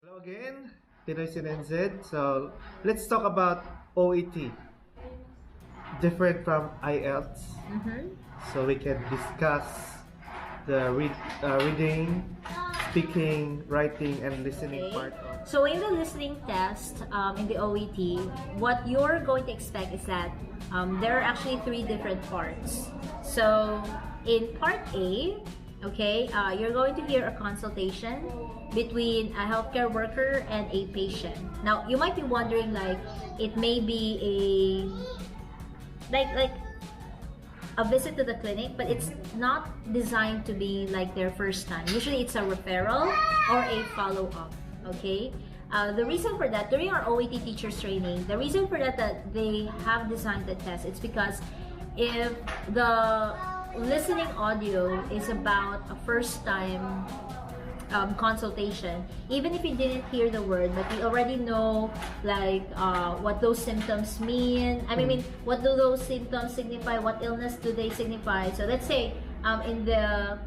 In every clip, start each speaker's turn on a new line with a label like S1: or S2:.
S1: Hello again, Pinoy Sinenzed. So let's talk about OET, different from IELTS. So we can discuss the reading, speaking, writing, and listening part of.
S2: So in the listening test, in the OET, what you're going to expect is that there are actually three different parts. So in part A, okay, you're going to hear a consultation between a healthcare worker and a patient. Now, you might be wondering, like, it may be like a visit to the clinic, but it's not designed to be like their first time. Usually it's a referral or a follow-up, okay? The reason for that, during our OET teachers training, the reason for that they have designed the test, it's because if the listening audio is about a first time consultation, even if you didn't hear the word, but we already know like what those symptoms mean. I mean, what do those symptoms signify? What illness do they signify? So let's say in the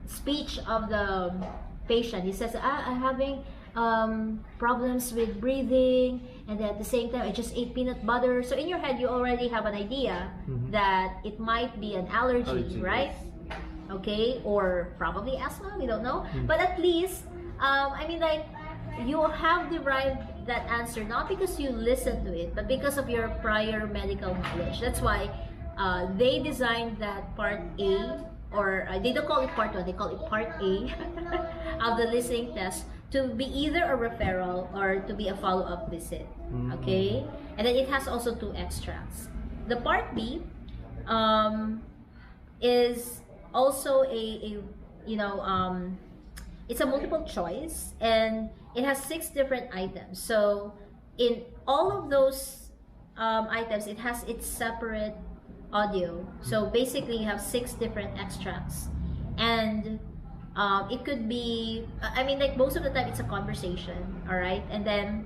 S2: speech of the patient, he says, I'm having problems with breathing, and at the same time I just ate peanut butter. So in your head you already have an idea that it might be an allergy, right? Okay, or probably asthma, we don't know. But at least I mean, like, you have derived that answer not because you listened to it, but because of your prior medical knowledge. That's why they designed that part A, or they don't call it part 1, they call it part A of the listening test, to be either a referral or to be a follow-up visit. Okay, and then it has also 2 extracts. The part B is also a it's a multiple choice, and it has 6 different items. So in all of those items, it has its separate audio. So basically you have 6 different extracts, and it could be, I mean, like, most of the time it's a conversation, all right? And then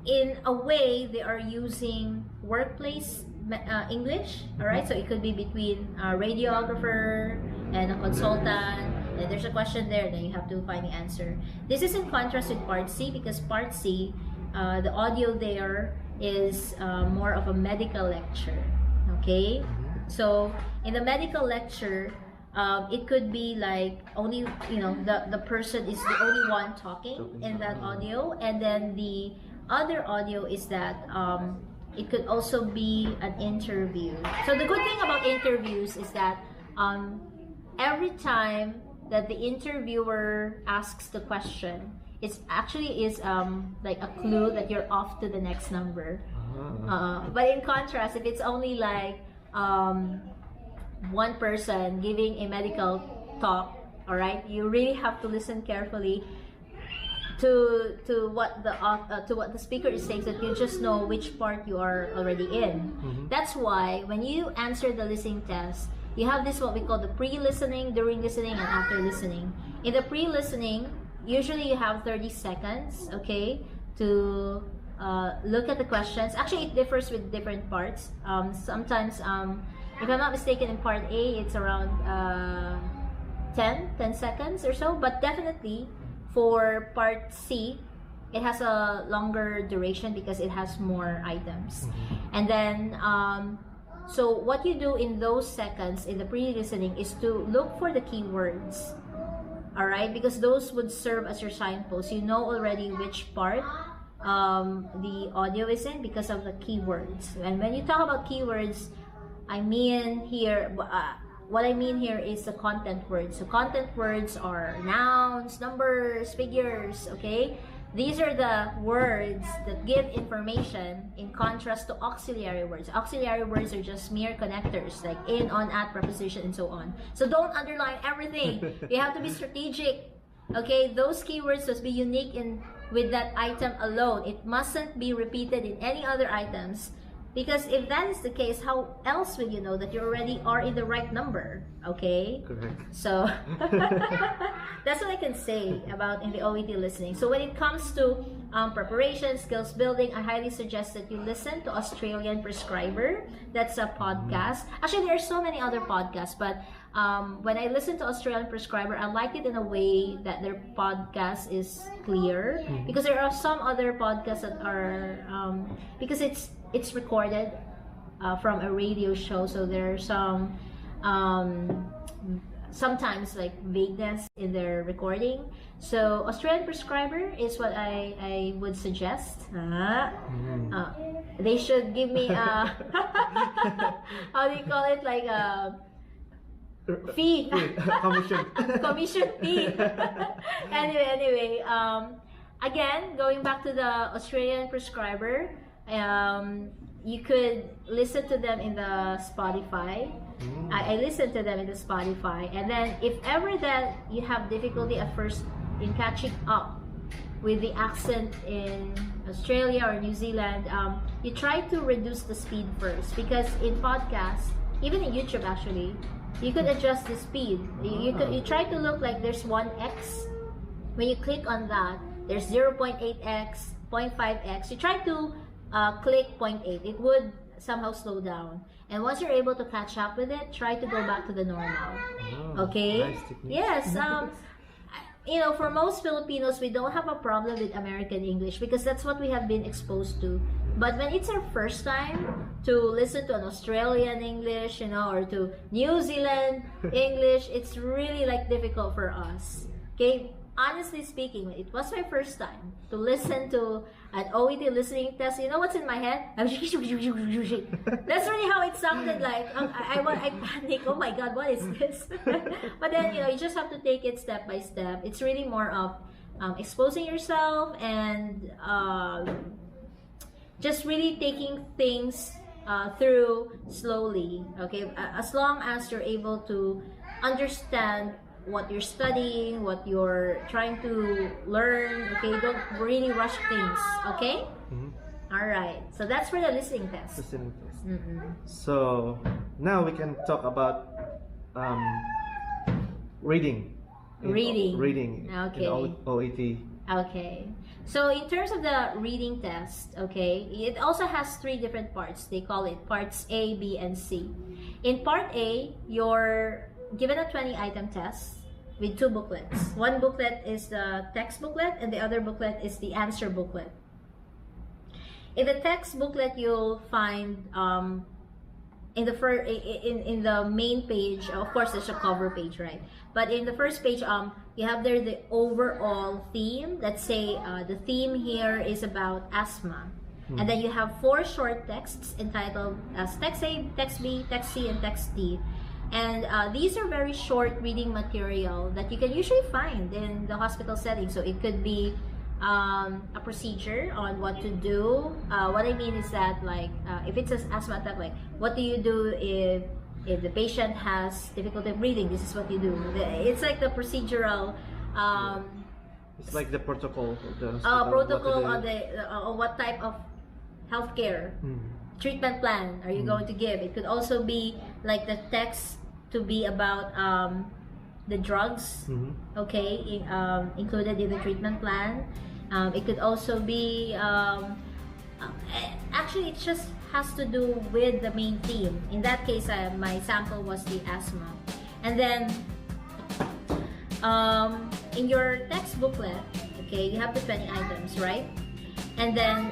S2: in a way they are using workplace English, all right? So it could be between a radiographer and a consultant, and there's a question there, then you have to find the answer. This is in contrast with part C, because part C, the audio there is more of a medical lecture, okay? So in the medical lecture, it could be like only, the person is the only one talking in that audio, and then the other audio is that it could also be an interview. So the good thing about interviews is that every time that the interviewer asks the question, it actually is like a clue that you're off to the next number. But in contrast, if it's only like one person giving a medical talk, all right, you really have to listen carefully to what the speaker is saying, so that you just know which part you are already in. That's why when you answer the listening test, you have this, what we call the pre-listening, during listening, and after listening. In the pre-listening, usually you have 30 seconds, okay, to look at the questions. Actually, it differs with different parts. Sometimes, if I'm not mistaken, in part A, it's around 10 seconds or so. But definitely, for part C, it has a longer duration because it has more items. And then, so what you do in those seconds in the pre-listening is to look for the keywords. All right, because those would serve as your signpost. You know already which part the audio is in because of the keywords. And when you talk about keywords, I mean here, what I mean here is the content words. So content words are nouns, numbers, figures, okay? These are the words that give information, in contrast to auxiliary words. Auxiliary words are just mere connectors, like in, on, at, preposition, and so on. So don't underline everything. You have to be strategic. Okay, those keywords must be unique with that item alone. It mustn't be repeated in any other items. Because if that is the case, how else will you know that you already are in the right number? Okay?
S1: Correct.
S2: So, that's what I can say about in the OET listening. So when it comes to preparation, skills building, I highly suggest that you listen to Australian Prescriber. That's a podcast. Actually, there are so many other podcasts, but when I listen to Australian Prescriber, I like it in a way that their podcast is clear, because there are some other podcasts that are because it's recorded from a radio show, so there are some sometimes like vagueness in their recording. So Australian Prescriber is what I would suggest. They should give me a how do you call it, like a fee. Commission fee. anyway, again, going back to the Australian Prescriber, you could listen to them in the Spotify. I listen to them in the Spotify, and then if ever that you have difficulty at first in catching up with the accent in Australia or New Zealand, you try to reduce the speed first, because in podcasts, even in YouTube actually, you could adjust the speed. You try to look like there's 1x. When you click on that, there's 0.8x, 0.5x. You try to click 0.8. It would somehow slow down. And once you're able to catch up with it, try to go back to the normal. Okay?
S1: Nice technique.
S2: Yes. You know, for most Filipinos, we don't have a problem with American English because that's what we have been exposed to. But when it's our first time to listen to an Australian English, you know, or to New Zealand English, it's really like difficult for us. Okay? Honestly speaking, it was my first time to listen to an OET listening test. You know what's in my head? That's really how it sounded like. I panic. Oh my God, what is this? But then, you know, you just have to take it step by step. It's really more of exposing yourself and just really taking things through slowly. Okay, as long as you're able to understand what you're studying, what you're trying to learn. Okay, don't really rush things. Okay. All right, so that's for the listening test.
S1: So now we can talk about reading. Reading.
S2: Okay.
S1: In OET.
S2: Okay. So in terms of the reading test, okay, it also has 3 different parts. They call it parts A, B, and C. In part A, you're given a 20-item test with 2 booklets. One booklet is the text booklet, and the other booklet is the answer booklet. In the text booklet, you'll find in the main page, of course, there's a cover page, right? But in the first page, you have there the overall theme. Let's say the theme here is about asthma. And then you have 4 short texts entitled as Text A, Text B, Text C, and Text D. And these are very short reading material that you can usually find in the hospital setting. So it could be a procedure on what to do. What I mean is that, like, if it's an asthma attack, like, what do you do if the patient has difficulty breathing? This is what you do. It's like the procedural.
S1: It's like the protocol of the hospital.
S2: Protocol on what type of healthcare treatment plan are you going to give. It could also be like the text to be about the drugs, okay, included in the treatment plan. It could also be actually it just has to do with the main theme. In that case, my sample was the asthma. And then in your text booklet, okay, you have the 20 items, right? And then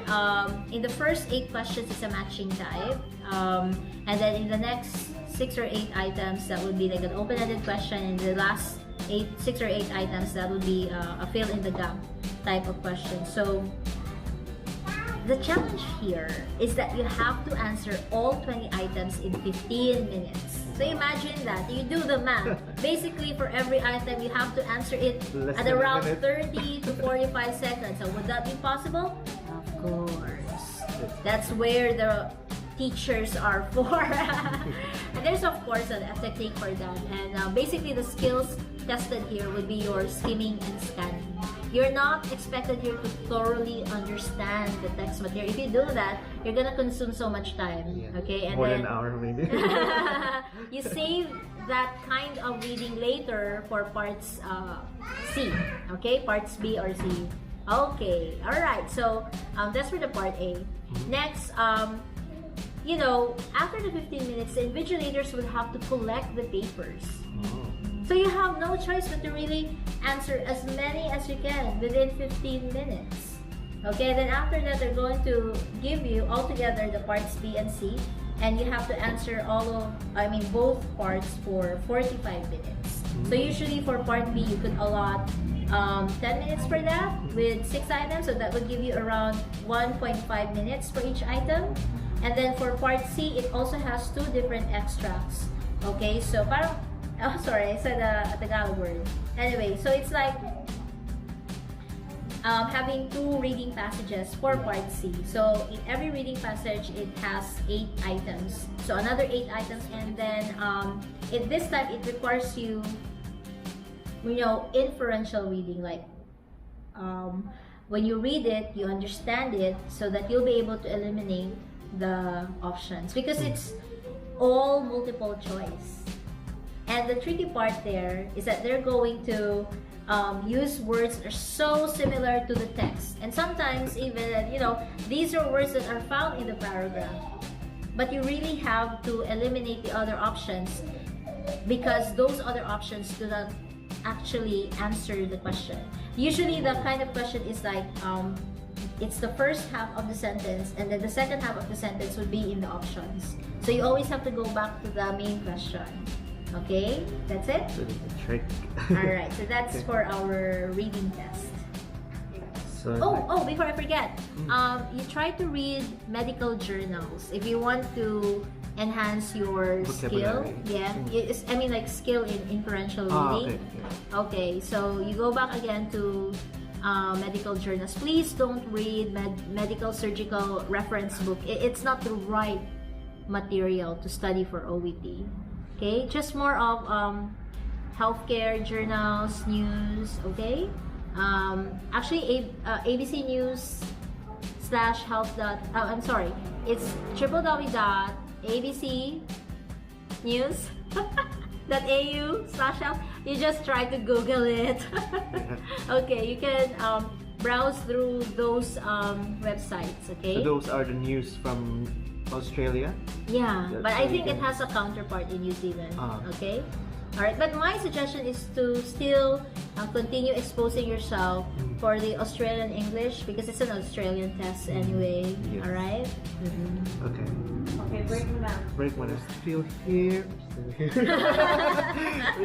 S2: in the first 8 questions is a matching type, and then in the next 6 or 8 items, that would be like an open-ended question. And the last 6 or 8 items, that would be a fill-in-the-gap type of question. So the challenge here is that you have to answer all 20 items in 15 minutes. So imagine that. You do the math. Basically, for every item, you have to answer it at around 30 to 45 seconds. So would that be possible? Of course. That's where the teachers are for. And there's, of course, a technique for that. And basically, the skills tested here would be your skimming and scanning. You're not expected here to thoroughly understand the text material. If you do that, you're gonna consume so much time. Okay, and
S1: more
S2: then
S1: than an hour maybe.
S2: you save that kind of reading later for parts C. Okay, parts B or C. Okay, all right. So that's for the part A. Next, you know, after the 15 minutes, the invigilators will have to collect the papers. So you have no choice but to really answer as many as you can within 15 minutes. Okay, then after that, they're going to give you altogether the parts B and C, and you have to answer both parts for 45 minutes. So usually for part B, you could allot 10 minutes for that with 6 items, so that would give you around 1.5 minutes for each item. And then for part C, it also has 2 different extracts. Okay, so parang, oh sorry, I said a Tagalog word. Anyway, so it's like having 2 reading passages for part C. So in every reading passage, it has 8 items. So another 8 items, and then this time it requires you, inferential reading, like when you read it, you understand it, so that you'll be able to eliminate the options, because it's all multiple choice. And the tricky part there is that they're going to use words that are so similar to the text, and sometimes even these are words that are found in the paragraph, but you really have to eliminate the other options, because those other options do not actually answer the question. Usually the kind of question is like it's the first half of the sentence, and then the second half of the sentence would be in the options. So you always have to go back to the main question. Okay, that's it?
S1: So that's a trick.
S2: Alright, so that's for our reading test.
S1: So
S2: before I forget, you try to read medical journals if you want to enhance your skill. Yeah, like skill in inferential reading. Okay, so you go back again to medical journals. Please don't read medical surgical reference book. It's not the right material to study for OET. Okay, just more of healthcare journals, news. Okay, actually ABC News /health. I'm sorry, it's www.abcnews.au/health. You just try to Google it. Okay, you can browse through those websites. Okay,
S1: so those are the news from Australia?
S2: Yeah, but I think it has a counterpart in New Zealand. Okay? Alright, but my suggestion is to still continue exposing yourself for the Australian English, because it's an Australian test anyway.
S1: Yes.
S2: Alright?
S1: Okay.
S2: Okay, break them out.
S1: Break one is still here. We're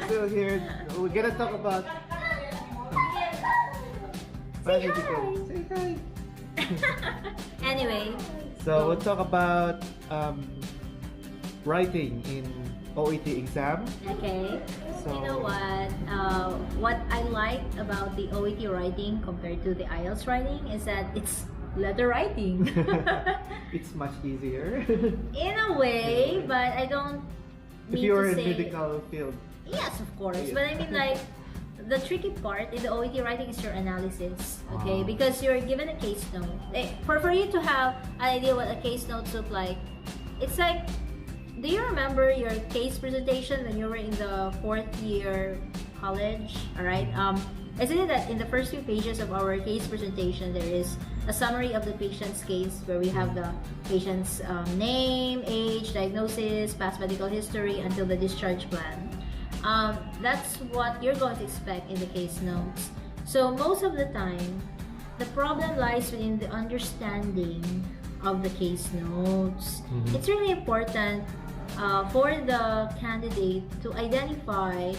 S1: still here. We're gonna talk about.
S2: Say hi.
S1: Say hi.
S2: Anyway.
S1: So we'll talk about writing in OET exam.
S2: Okay.
S1: So,
S2: you know what I like about the OET writing compared to the IELTS writing is that it's letter writing.
S1: It's much easier.
S2: In a way, but I don't
S1: If you're in medical field.
S2: Yes, of course. But I mean, like, the tricky part in the OET writing is your analysis, okay? Because you're given a case note. For you to have an idea what a case note looks like, it's like, do you remember your case presentation when you were in the 4th year college? Alright, isn't it that in the first few pages of our case presentation, there is a summary of the patient's case, where we have the patient's name, age, diagnosis, past medical history, until the discharge plan. That's what you're going to expect in the case notes. So most of the time, the problem lies within the understanding of the case notes. It's really important for the candidate to identify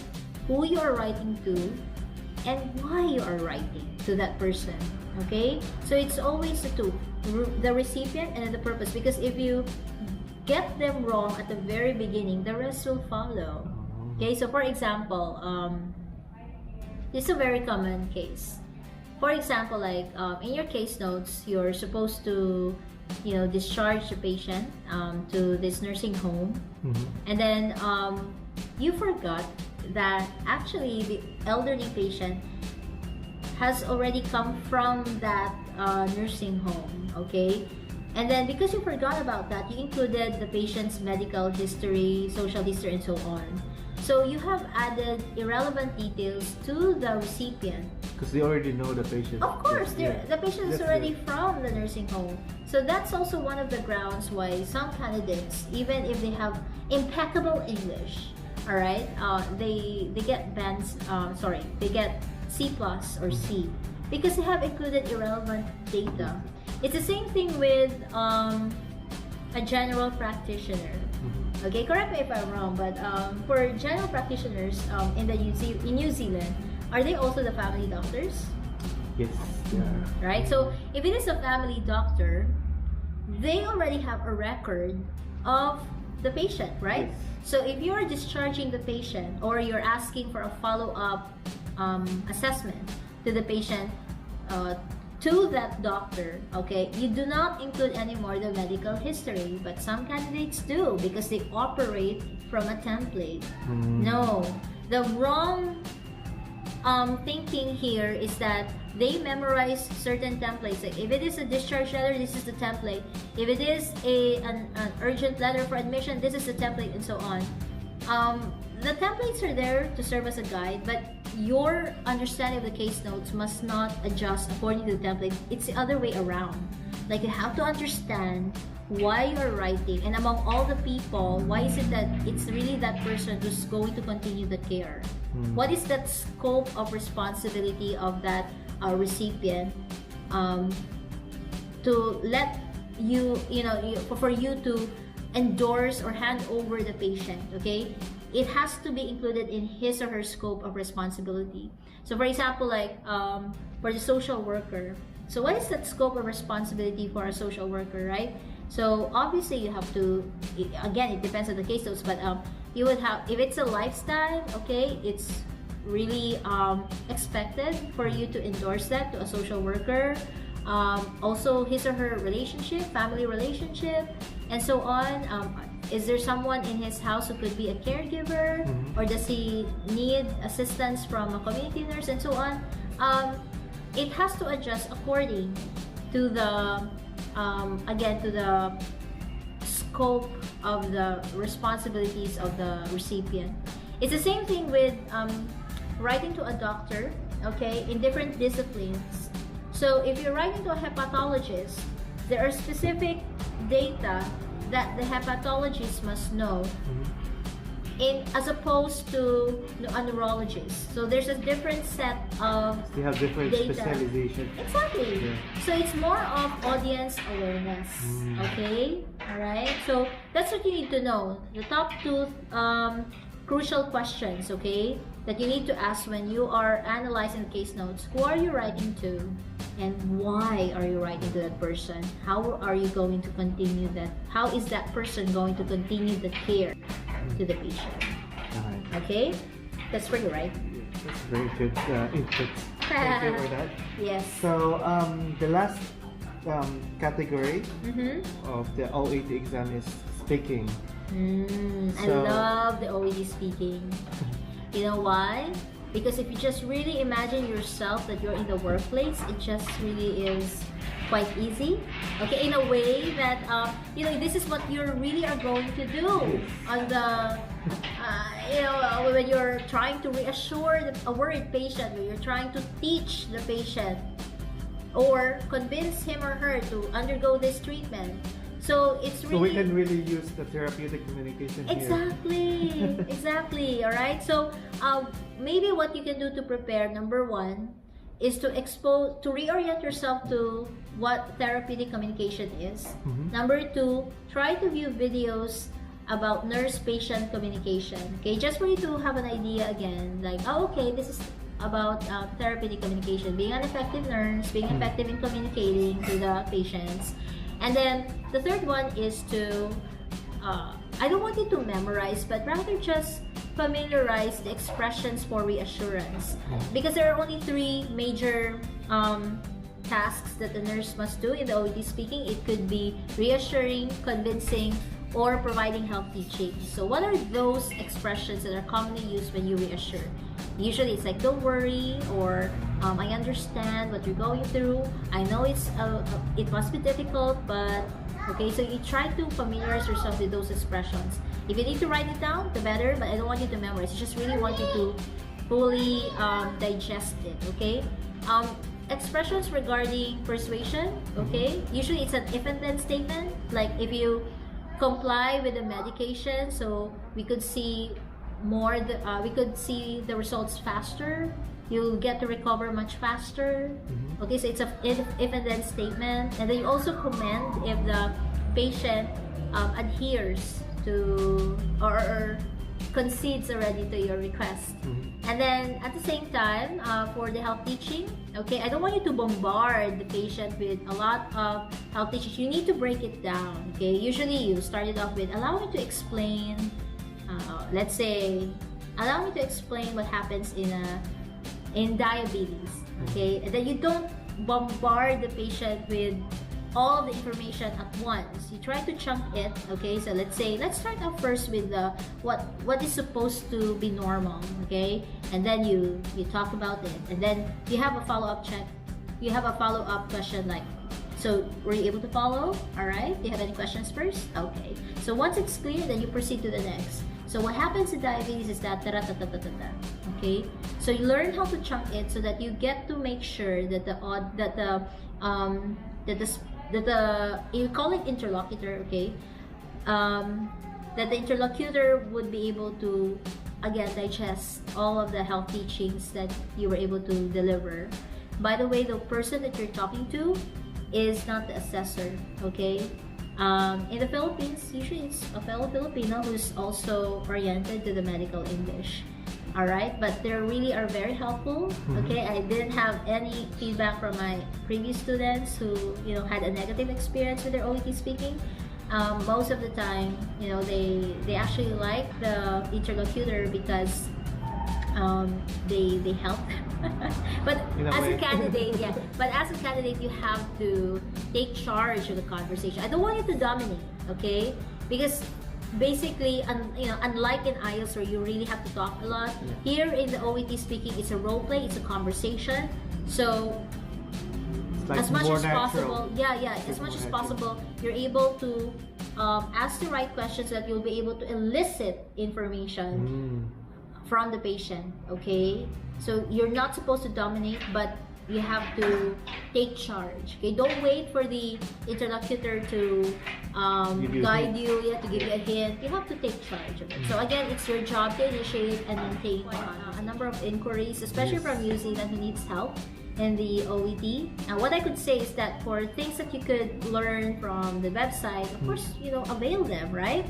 S2: who you are writing to and why you are writing to that person. Okay? So it's always the two, the recipient and the purpose, because if you get them wrong at the very beginning, the rest will follow. Okay, so for example, this is a very common case. For example, like in your case notes, you're supposed to, discharge the patient to this nursing home, and then you forgot that actually the elderly patient has already come from that nursing home. Okay, and then because you forgot about that, you included the patient's medical history, social history, and so on. So you have added irrelevant details to the recipient,
S1: Because they already know the patient.
S2: Of course,
S1: Yeah.
S2: the patient is
S1: That's
S2: already
S1: good.
S2: from the nursing home. So that's also one of the grounds why some candidates, even if they have impeccable English, all right, they get they get C plus or C because they have included irrelevant data. It's the same thing with a general practitioner. Okay, correct me if I'm wrong, but for general practitioners in New Zealand, are they also the family doctors?
S1: Yes. Yeah.
S2: Right? So if it is a family doctor, they already have a record of the patient, right?
S1: Yes.
S2: So if you're discharging the patient or you're asking for a follow-up assessment to the patient, to that doctor, okay, you do not include anymore the medical history, but some candidates do because they operate from a template. No, the wrong thinking here is that they memorize certain templates. Like if it is a discharge letter, this is the template. If it is an urgent letter for admission, this is the template, and so on. The templates are there to serve as a guide, but your understanding of the case notes must not adjust according to the template. It's the other way around. Like you have to understand why you're writing, and among all the people, why is it that it's really that person who's going to continue the care? What is that scope of responsibility of that recipient to let you, for you to endorse or hand over the patient, okay? It has to be included in his or her scope of responsibility. So for example, like for the social worker, so what is that scope of responsibility for a social worker, right? So obviously you have to, again, it depends on the case notes, but you would have, if it's a lifestyle, okay, it's really expected for you to endorse that to a social worker. Also his or her relationship, family relationship, and so on. Is there someone in his house who could be a caregiver, or does he need assistance from a community nurse, and so on? It has to adjust according to the again, to the scope of the responsibilities of the recipient. It's the same thing with writing to a doctor, okay, in different disciplines. So if you're writing to a hepatologist, there are specific data that the hepatologist must know, as opposed to a neurologist. So there's a different set of
S1: They have different
S2: data.
S1: specialization.
S2: Exactly.
S1: Yeah.
S2: So it's more of audience awareness. Okay? Alright? So that's what you need to know. The top two crucial questions, okay, that you need to ask when you are analyzing the case notes. Who are you writing to? And why are you writing to that person? How are you going to continue that? How is that person going to continue the care to the patient?
S1: Alright.
S2: Okay? That's for you, right?
S1: That's very good input. Thank you for that.
S2: Yes.
S1: So the last category
S2: Mm-hmm.
S1: of the OET exam is speaking.
S2: I
S1: So-
S2: love the OET speaking. You know why? Because if you just really imagine yourself that you're in the workplace, it just really is quite easy. Okay, in a way that this is what you really are going to do on the when you're trying to reassure a worried patient, when you're trying to teach the patient or convince him or her to undergo this treatment. So it's really,
S1: So we can really use the therapeutic communication here.
S2: exactly, exactly. All right. So maybe what you can do to prepare, number one, is to reorient yourself to what therapeutic communication is. Number two, try to view videos about nurse-patient communication. Okay, just for you to have an idea again, like, oh, okay, this is about therapeutic communication, being an effective nurse, being effective in communicating to the patients. And then the third one is to, I don't want you to memorize, but rather just familiarize the expressions for reassurance. Because there are only three major tasks that the nurse must do in the OET speaking. It could be reassuring, convincing, or providing health teaching. So what are those expressions that are commonly used when you reassure? Usually it's like, don't worry, or I understand what you're going through. I know it must be difficult, but okay, so you try to familiarize yourself with those expressions. If you need to write it down, the better, but I don't want you to memorize. I just really want you to fully digest it, okay? Expressions regarding persuasion, okay? Usually it's an if and then statement. Like if you comply with the medication, so we could see we could see the results faster. You'll get to recover much faster. Okay, so it's a if and then statement. And then you also commend if the patient adheres to or concedes already to your request. And then at the same time, for the health teaching, okay, I don't want you to bombard the patient with a lot of health teachings. You need to break it down. Okay, usually you start it off with allow me to explain. Let's say, allow me to explain what happens in diabetes. Okay, and then you don't bombard the patient with all the information at once. You try to chunk it. Okay, so let's start off first with what is supposed to be normal. Okay, and then you talk about it, and then you have a follow-up check. You have a follow-up question like, so were you able to follow? All right. Do you have any questions first? Okay. So once it's clear, then you proceed to the next. So what happens in diabetes is that okay. So you learn how to chunk it so that you get to make sure that you call it interlocutor, okay? That the interlocutor would be able to again digest all of the health teachings that you were able to deliver. By the way, the person that you're talking to is not the assessor, okay? In the Philippines, usually it's a fellow Filipino who's also oriented to the medical English. All right, but they really are very helpful. Okay, I didn't have any feedback from my previous students who had a negative experience with their OET speaking. Most of the time, they actually like the interlocutor because they help them. But as a candidate, you have to take charge of the conversation. I don't want you to dominate, okay? Because basically, unlike in IELTS where you really have to talk a lot, here in the OET speaking, it's a role play, it's a conversation. So
S1: like
S2: as much as
S1: natural.
S2: possible, as much as possible, you're able to ask the right questions so that you'll be able to elicit information from the patient, okay? So you're not supposed to dominate, but you have to take charge. Okay, don't wait for the interlocutor to guide you. You have to give you a hint. You have to take charge of it. So again, it's your job to initiate and maintain a number of inquiries, especially from New Zealand who needs help in the OET. And what I could say is that for things that you could learn from the website, of course, avail them, right?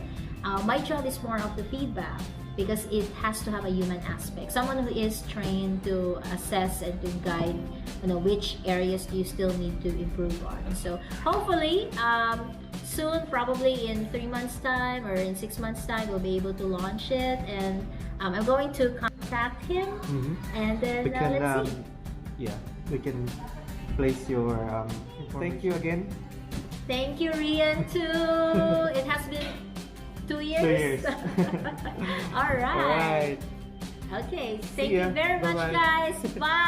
S2: My job is more of the feedback, because it has to have a human aspect. Someone who is trained to assess and to guide, which areas do you still need to improve on. So hopefully, soon, probably in 3 months' time or in 6 months' time, we'll be able to launch it. And I'm going to contact him, and then let's see.
S1: Yeah, we can place your thank you again.
S2: Thank you, Rian, too. It has been 2 years?
S1: 2 years.
S2: All right.
S1: All right.
S2: Okay. Thank you very much,
S1: Bye-bye.
S2: guys. Bye.